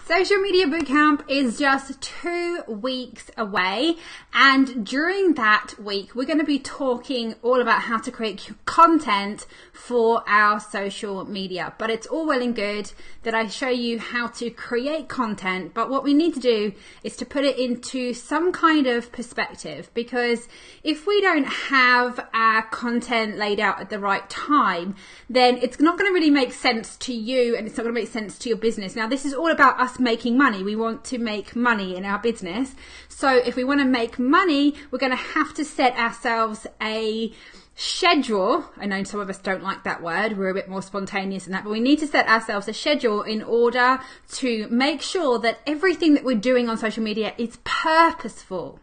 Social Media Bootcamp is just 2 weeks away, and during that week we're going to be talking all about how to create content for our social media. But it's all well and good that I show you how to create content, but what we need to do is to put it into some kind of perspective, because if we don't have our content laid out at the right time, then it's not going to really make sense to you, and it's not going to make sense to your business. Now, this is all about us making money. We want to make money in our business. So if we want to make money, we're going to have to set ourselves a schedule. I know some of us don't like that word. We're a bit more spontaneous than that, but we need to set ourselves a schedule in order to make sure that everything that we're doing on social media is purposeful.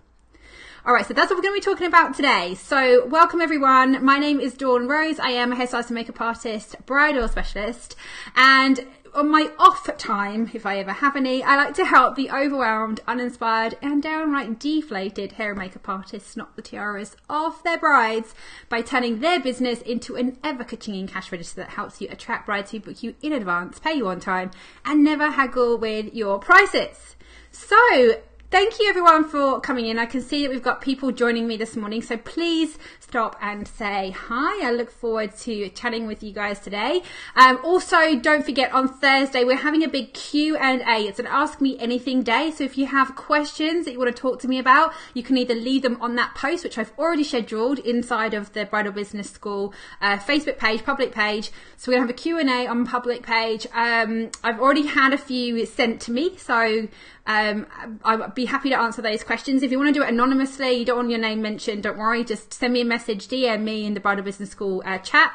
All right, so that's what we're going to be talking about today. So welcome everyone. My name is Dawn Rose. I am a hairstylist and makeup artist, bridal specialist, and on my off time, if I ever have any, I like to help the overwhelmed, uninspired and downright deflated hair and makeup artists knock the tiaras off their brides by turning their business into an ever-ka-chinging cash register that helps you attract brides who book you in advance, pay you on time, and never haggle with your prices. So thank you everyone for coming in. I can see that we've got people joining me this morning, so please stop and say hi. I look forward to chatting with you guys today. Also, don't forget, on Thursday we're having a big Q&A. It's an Ask Me Anything day, so if you have questions that you want to talk to me about, you can either leave them on that post, which I've already scheduled inside of the Bridal Business School Facebook page, public page. So we're going to have a Q&A on public page. I've already had a few sent to me, so I'd be happy to answer those questions. If you want to do it anonymously, you don't want your name mentioned, don't worry, just send me a message, DM me in the Bridal Business School chat,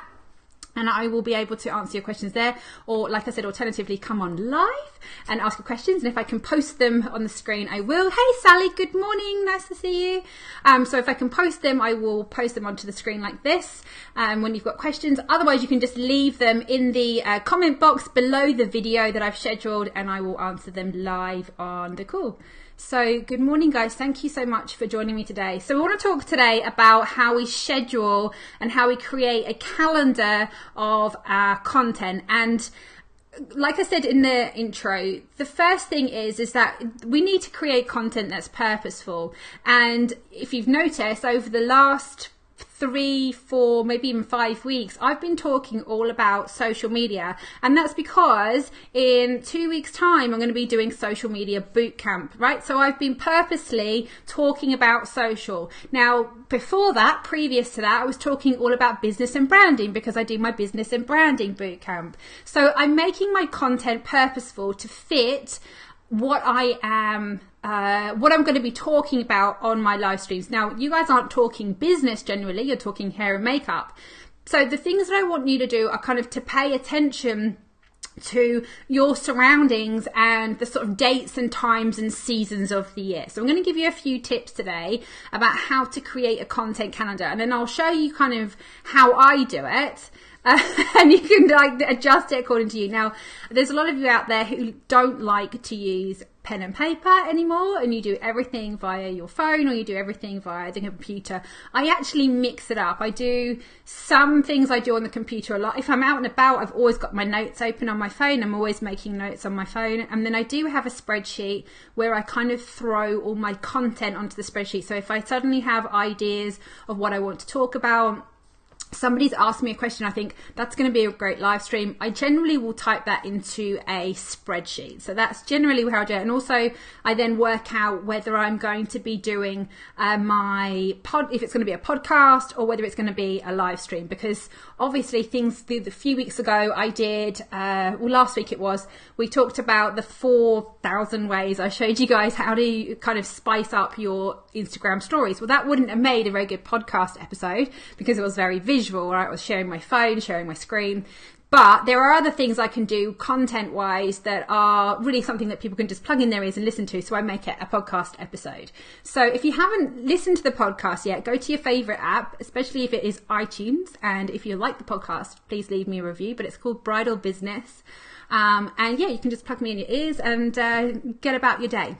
and I will be able to answer your questions there. Or like I said, alternatively, come on live and ask your questions, and if I can post them on the screen, I will. Hey Sally, good morning, nice to see you. So if I can post them, I will post them onto the screen like this when you've got questions. Otherwise, you can just leave them in the comment box below the video that I've scheduled, and I will answer them live on the call. So good morning guys, thank you so much for joining me today. So we want to talk today about how we schedule and how we create a calendar of our content. And like I said in the intro, the first thing is that we need to create content that's purposeful. And if you've noticed, over the last 3, 4, maybe even 5 weeks, I've been talking all about social media, and that's because in 2 weeks time I'm going to be doing social media bootcamp, right? So I've been purposely talking about social. Now before that, previous to that, I was talking all about business and branding because I do my business and branding bootcamp. So I'm making my content purposeful to fit what I'm going to be talking about on my live streams. Now, you guys aren't talking business generally, you're talking hair and makeup. So the things that I want you to do are kind of to pay attention to your surroundings and the sort of dates and times and seasons of the year. So I'm going to give you a few tips today about how to create a content calendar, and then I'll show you kind of how I do it. And you can like adjust it according to you. Now, there's a lot of you out there who don't like to use pen and paper anymore, and you do everything via your phone or you do everything via the computer. I actually mix it up. I do some things I do on the computer a lot. If I'm out and about, I've always got my notes open on my phone. I'm always making notes on my phone. And then I do have a spreadsheet where I kind of throw all my content onto the spreadsheet. So if I suddenly have ideas of what I want to talk about, somebody's asked me a question, I think that's going to be a great live stream, I generally will type that into a spreadsheet. So that's generally how I do it. And also I then work out whether I'm going to be doing if it's going to be a podcast or whether it's going to be a live stream, because obviously a few weeks ago I did, last week it was, we talked about the 4,000 ways. I showed you guys how to kind of spice up your Instagram stories. Well, that wouldn't have made a very good podcast episode because it was very visual, right? I was sharing my phone, sharing my screen. But there are other things I can do content-wise that are really something that people can just plug in their ears and listen to. So I make it a podcast episode. So if you haven't listened to the podcast yet, go to your favorite app, especially if it is iTunes. And if you like the podcast, please leave me a review. But it's called Bridal Business. And yeah, you can just plug me in your ears and get about your day.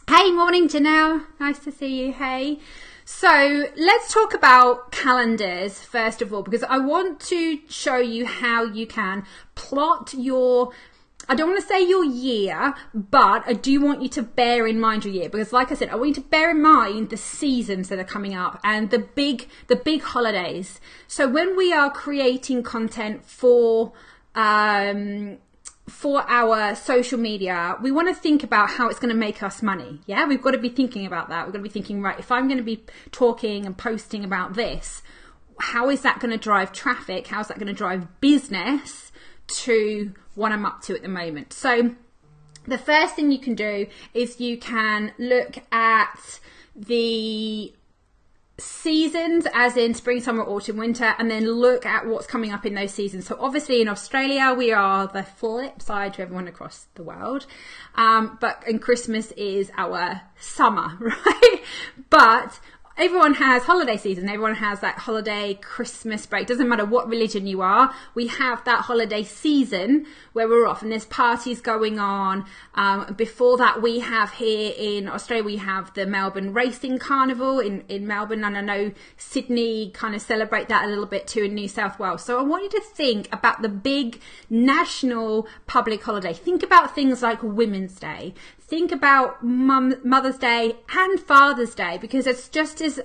Hey, morning, Janelle. Nice to see you. Hey. So let's talk about calendars first of all, because I want to show you how you can plot your I don't want to say your year, but I do want you to bear in mind your year, because like I said, I want you to bear in mind the seasons that are coming up and the big holidays. So when we are creating content for our social media, we want to think about how it's going to make us money. Yeah, we've got to be thinking about that. We've got to be thinking, right, if I'm going to be talking and posting about this, how is that going to drive traffic? How is that going to drive business to what I'm up to at the moment? So the first thing you can do is you can look at the seasons, as in spring, summer, autumn, winter, and then look at what's coming up in those seasons. So obviously in Australia, we are the flip side to everyone across the world. And Christmas is our summer, right? But everyone has holiday season. Everyone has that holiday Christmas break. Doesn't matter what religion you are. We have that holiday season where we're off and there's parties going on. Before that, we have here in Australia, we have the Melbourne Racing Carnival in Melbourne. And I know Sydney kind of celebrate that a little bit too in New South Wales. So I want you to think about the big national public holiday. Think about things like Women's Day. Think about Mother's Day and Father's Day, because it's just as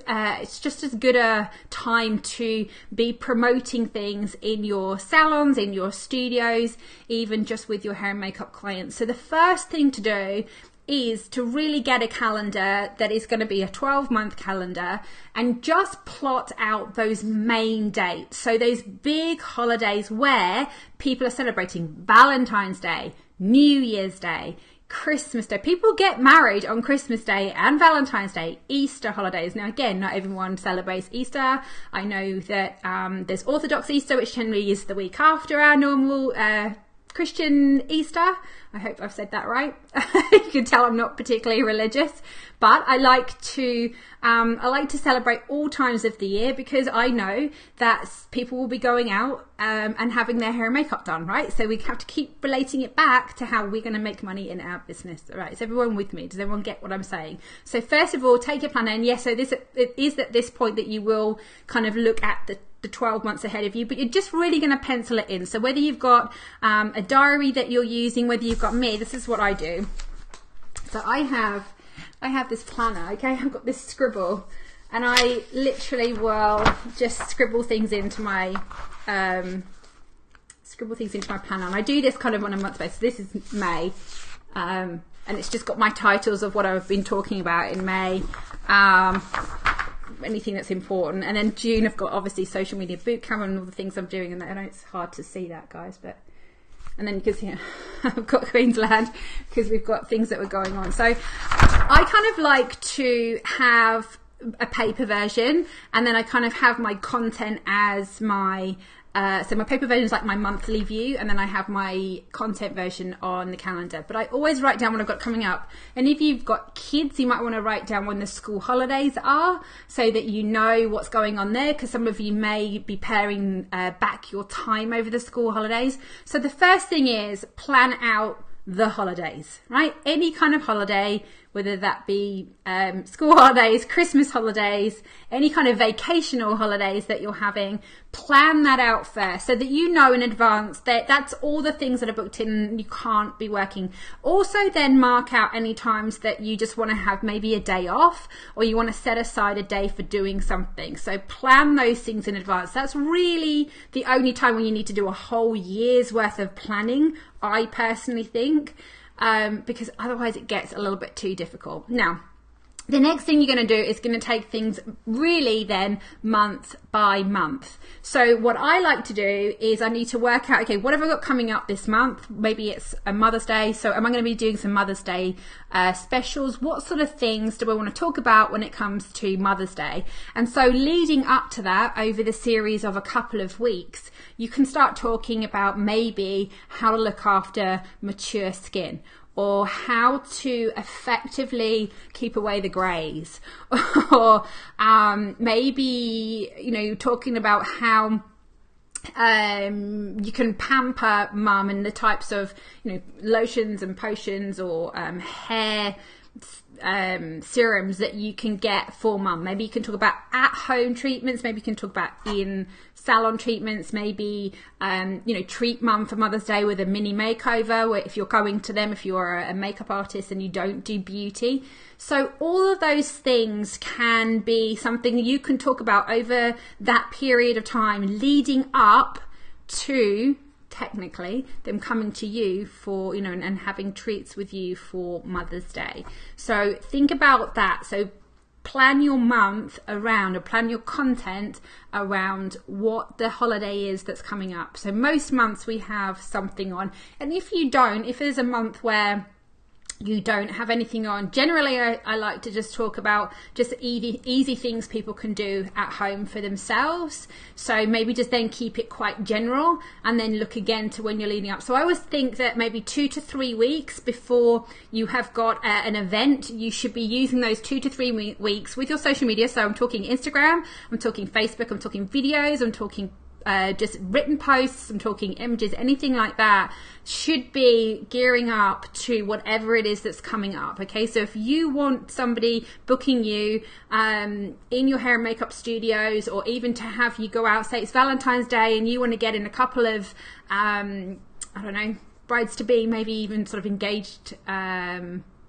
good a time to be promoting things in your salons, in your studios, even just with your hair and makeup clients. So the first thing to do is to really get a calendar that is going to be a 12-month calendar and just plot out those main dates. So those big holidays where people are celebrating Valentine's Day, New Year's Day, Christmas Day. People get married on Christmas Day and Valentine's Day, Easter holidays. Now, again, not everyone celebrates Easter. I know that there's Orthodox Easter, which generally is the week after our normal Christian Easter. I hope I've said that right. You can tell I'm not particularly religious, but I like to celebrate all times of the year, because I know that people will be going out and having their hair and makeup done, right? So we have to keep relating it back to how we're going to make money in our business. All right, is everyone with me? Does everyone get what I'm saying? So first of all, take your planner, and yes, so it is at this point that you will kind of look at the 12 months ahead of you, but you're just really going to pencil it in. So whether you've got a diary that you're using, whether you've got me, this is what I do. So I have this planner, okay? I've got this scribble, and I literally will just scribble things into my planner. And I do this kind of on a month basis. This is May, and it's just got my titles of what I've been talking about in May. Anything that's important, and then June I've got obviously social media bootcamp and all the things I'm doing, and I know it's hard to see that, guys, but and then because I've got Queensland, because we've got things that were going on. So I kind of like to have a paper version, and then I kind of have my content as my so my paper version is like my monthly view, and then I have my content version on the calendar. But I always write down what I've got coming up. And if you've got kids, you might want to write down when the school holidays are, so that you know what's going on there, because some of you may be paring back your time over the school holidays. So the first thing is plan out the holidays, right? Any kind of holiday, whether that be school holidays, Christmas holidays, any kind of vacational holidays that you're having, plan that out first so that you know in advance that that's all the things that are booked in and you can't be working. Also then mark out any times that you just want to have maybe a day off, or you want to set aside a day for doing something. So plan those things in advance. That's really the only time when you need to do a whole year's worth of planning, I personally think. Because otherwise it gets a little bit too difficult. Now, the next thing you're going to do is going to take things really then month by month. So what I like to do is I need to work out, okay, what have I got coming up this month? Maybe it's a Mother's Day. So am I going to be doing some Mother's Day specials? What sort of things do I want to talk about when it comes to Mother's Day? And so leading up to that, over the series of a couple of weeks, you can start talking about maybe how to look after mature skin, or how to effectively keep away the greys, or maybe, talking about how you can pamper mum and the types of, lotions and potions or hair serums that you can get for mum. Maybe you can talk about at-home treatments. Maybe you can talk about in-salon treatments. Maybe, treat mum for Mother's Day with a mini makeover, where if you're going to them, if you're a makeup artist and you don't do beauty. So all of those things can be something you can talk about over that period of time leading up to technically them coming to you for, and having treats with you for Mother's Day. So think about that. So plan your month around, or plan your content around what the holiday is that's coming up. So most months we have something on, and if there's a month where you don't have anything on, generally I like to just talk about just easy things people can do at home for themselves. So maybe just then keep it quite general, and then look again to when you're leading up. So I always think that maybe 2 to 3 weeks before you have got an event, you should be using those 2 to 3 weeks with your social media. So I'm talking Instagram, I'm talking Facebook, I'm talking videos, I'm talking just written posts, I'm talking images, anything like that should be gearing up to whatever it is that's coming up. Okay, so if you want somebody booking you in your hair and makeup studios, or even to have you go out, say it's Valentine's Day and you want to get in a couple of brides to be, maybe even sort of engaged,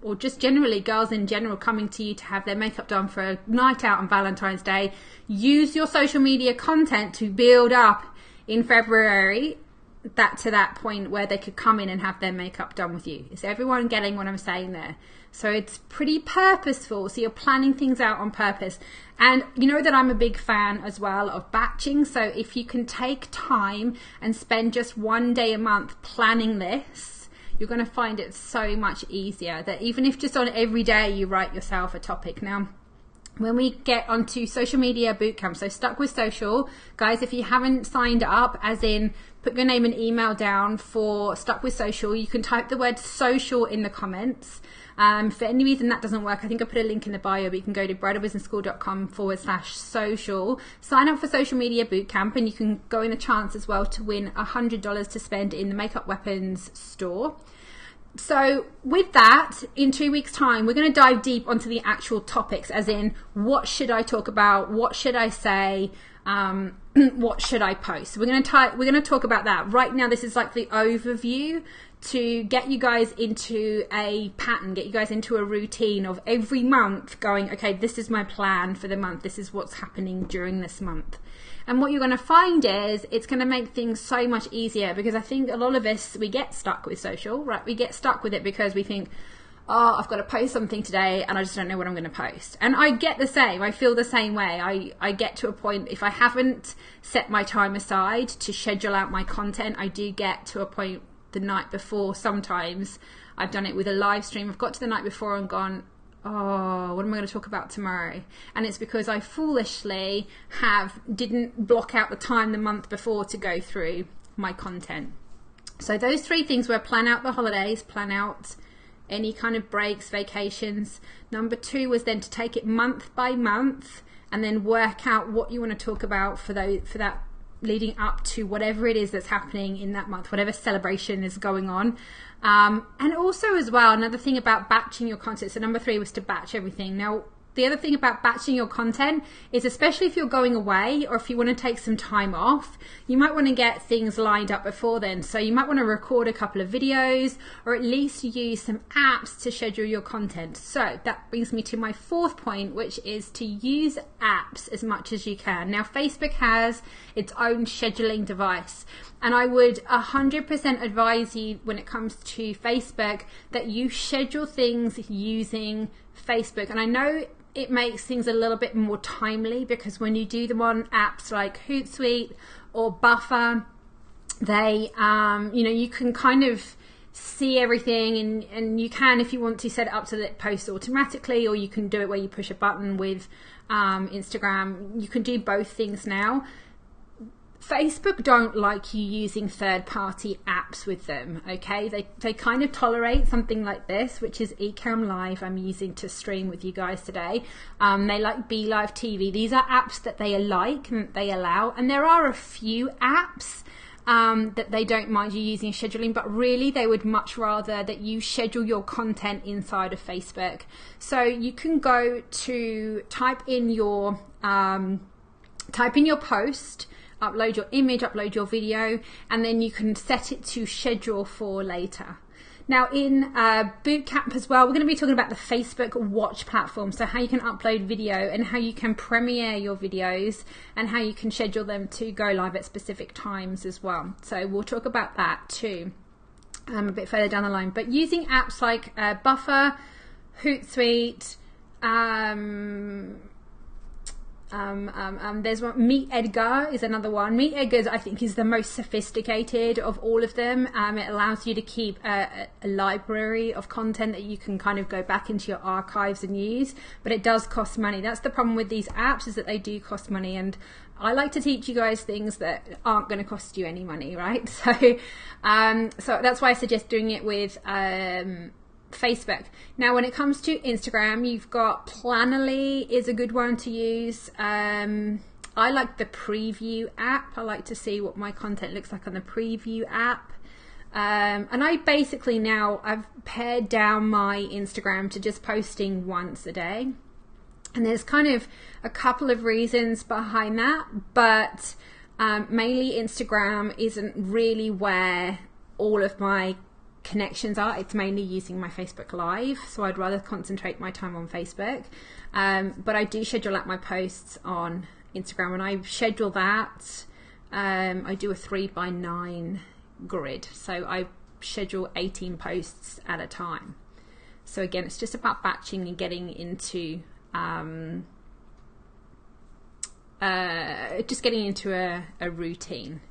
or just generally girls in general coming to you to have their makeup done for a night out on Valentine's Day, use your social media content to build up in February to that point where they could come in and have their makeup done with you. Is everyone getting what I'm saying there? So it's pretty purposeful. So you're planning things out on purpose. And you know that I'm a big fan as well of batching. So if you can take time and spend just one day a month planning this, you're going to find it so much easier, that even if just on every day you write yourself a topic. Now, when we get onto social media bootcamp, so Stuck with Social, guys, if you haven't signed up, as in put your name and email down for Stuck with Social, you can type the word social in the comments. For any reason that doesn't work, I think I put a link in the bio, but you can go to bridalbusinessschool.com/social, sign up for social media bootcamp, and you can go in a chance as well to win $100 to spend in the Makeup Weapons store. So with that, in 2 weeks time, we're going to dive deep onto the actual topics, as in what should I talk about, what should I say, what should I post. We're going to talk about that. Right now, this is like the overview to get you guys into a pattern, get you guys into a routine of every month going, okay, this is my plan for the month. This is what's happening during this month. And what you're going to find is it's going to make things so much easier, because I think a lot of us, we get stuck with social, right? We get stuck with it because we think, oh, I've got to post something today and I just don't know what I'm going to post. And I get the same. I feel the same way. I get to a point, if I haven't set my time aside to schedule out my content, I do get to a point the night before. Sometimes I've done it with a live stream. I've got to the night before and gone, oh, what am I going to talk about tomorrow? And it's because I foolishly didn't block out the time the month before to go through my content. So those 3 things were plan out the holidays, plan out any kind of breaks, vacations. Number 2 was then to take it month by month and then work out what you want to talk about for that leading up to whatever it is that's happening in that month, whatever celebration is going on. And also as well, another thing about batching your content. So number 3 was to batch everything. Now, the other thing about batching your content is, especially if you're going away or if you want to take some time off, you might want to get things lined up before then. So you might want to record a couple of videos, or at least use some apps to schedule your content. So that brings me to my 4th point, which is to use apps as much as you can. Now, Facebook has its own scheduling device, and I would 100% advise you, when it comes to Facebook, that you schedule things using Facebook. And I know it makes things a little bit more timely, because when you do them on apps like Hootsuite or Buffer, they, you can kind of see everything, and you can, if you want to, set it up so that it posts automatically, or you can do it where you push a button with Instagram. You can do both things now. Facebook don't like you using third-party apps with them, okay? They kind of tolerate something like this, which is Ecamm Live I'm using to stream with you guys today. They like Be Live TV. These are apps that they like and they allow. And there are a few apps that they don't mind you using scheduling, but really they would much rather that you schedule your content inside of Facebook. So you can go to type in your post, upload your image, upload your video, and then you can set it to schedule for later. Now in Bootcamp as well, we're going to be talking about the Facebook Watch platform. So how you can upload video and how you can premiere your videos and how you can schedule them to go live at specific times as well. So we'll talk about that too a bit further down the line. But using apps like Buffer, Hootsuite, there's one, Meet Edgar is another one. Meet Edgar, I think, is the most sophisticated of all of them. It allows you to keep a library of content that you can kind of go back into your archives and use, but it does cost money. That's the problem with these apps, is that they do cost money, and I like to teach you guys things that aren't going to cost you any money, right? So that's why I suggest doing it with Facebook. Now when it comes to Instagram, you've got Planoly is a good one to use. I like the Preview app. I like to see what my content looks like on the Preview app. And I basically now, I've pared down my Instagram to just posting once a day. And there's kind of a couple of reasons behind that, but mainly Instagram isn't really where all of my connections are. It's mainly using my Facebook Live, so I'd rather concentrate my time on Facebook, but I do schedule out my posts on Instagram, and I schedule that. I do a 3x9 grid, so I schedule 18 posts at a time. So again, it's just about batching and getting into a routine.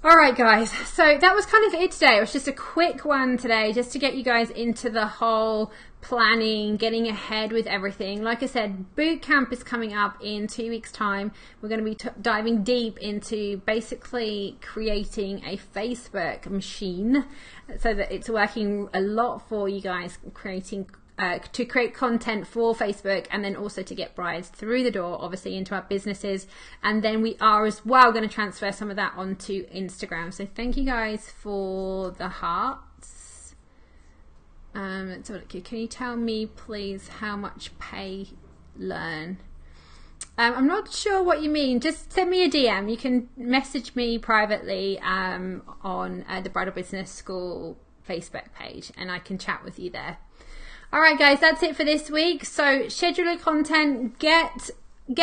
All right, guys, so that was kind of it today. It was just a quick one today, just to get you guys into the whole planning, getting ahead with everything. Like I said, Bootcamp is coming up in 2 weeks' time. We're going to be diving deep into basically creating a Facebook machine so that it's working a lot for you guys, to create content for Facebook, and then also to get brides through the door, obviously, into our businesses. And then we are as well going to transfer some of that onto Instagram. So thank you guys for the hearts. Let's have a look here. Can you tell me, please, how much pay learn? I'm not sure what you mean. Just send me a DM. You can message me privately on the Bridal Business School Facebook page, and I can chat with you there. All right, guys, that's it for this week. So schedule your content, get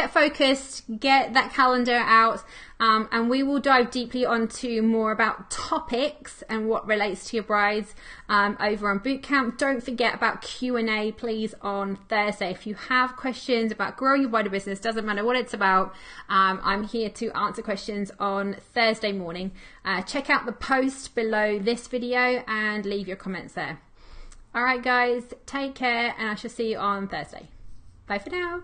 focused, get that calendar out, and we will dive deeply onto more about topics and what relates to your brides over on Bootcamp. Don't forget about Q&A, please, on Thursday. If you have questions about growing your bridal business, doesn't matter what it's about, I'm here to answer questions on Thursday morning. Check out the post below this video and leave your comments there. All right, guys, take care, and I shall see you on Thursday. Bye for now.